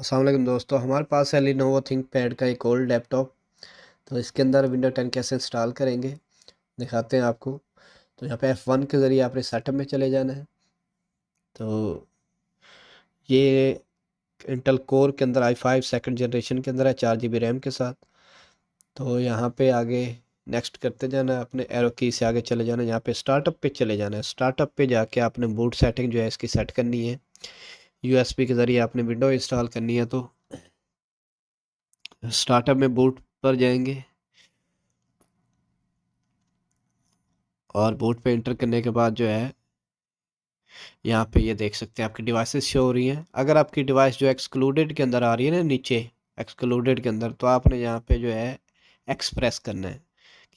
अस्सलाम वालेकुम दोस्तों, हमारे पास है Lenovo Thinkpad का एक ओल्ड लैपटॉप। तो इसके अंदर विंडो 10 कैसे इंस्टॉल करेंगे दिखाते हैं आपको। तो यहाँ पे F1 के ज़रिए आपने सेटअप में चले जाना है। तो ये इंटेल कोर के अंदर i5 सेकंड जनरेशन के अंदर है, 4 GB रैम के साथ। तो यहाँ पे आगे नेक्स्ट करते जाना है, अपने एरो की से आगे चले जाना है, यहाँ पे स्टार्टअप पे चले जाना है। स्टार्टअप पे जाके आपने बूट सेटिंग जो है इसकी सेट करनी है। USB के ज़रिए आपने विंडो इंस्टॉल करनी है। तो स्टार्टअप में बूट पर जाएंगे और बूट पे एंटर करने के बाद जो है यहाँ पे ये देख सकते हैं आपकी डिवाइसेस शो हो रही हैं। अगर आपकी डिवाइस जो एक्सक्लूडेड के अंदर आ रही है ना, नीचे एक्सक्लूडेड के अंदर, तो आपने यहाँ पे जो है एक्सप्रेस करना है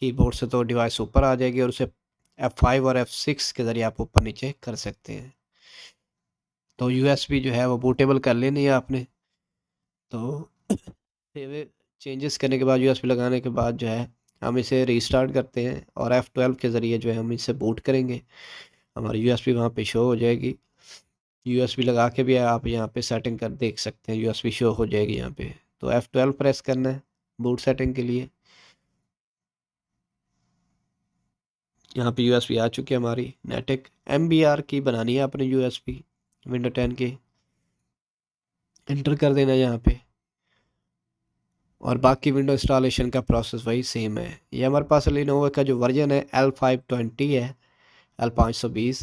कीबोर्ड से, तो डिवाइस ऊपर आ जाएगी और उसे F5 और F6 के ज़रिए आप ऊपर नीचे कर सकते हैं। तो USB जो है वो बूटेबल कर लेनी है आपने। तो चेंजेस करने के बाद USB लगाने के बाद जो है हम इसे रीस्टार्ट करते हैं और F12 के ज़रिए जो है हम इसे बूट करेंगे। हमारी USB वहाँ पे शो हो जाएगी। USB लगा के भी आप यहाँ पे सेटिंग कर देख सकते हैं, USB शो हो जाएगी यहाँ पे। तो F12 प्रेस करना है बूट सेटिंग के लिए। यहाँ पे USB आ चुकी है हमारी। नेटिक MBR की बनानी है अपने USB विंडो 10 की, एंटर कर देना है यहाँ पे। और बाकी विंडो इंस्टॉलेशन का प्रोसेस वही सेम है। ये हमारे पास Lenovo का जो वर्जन है L520 है, L520।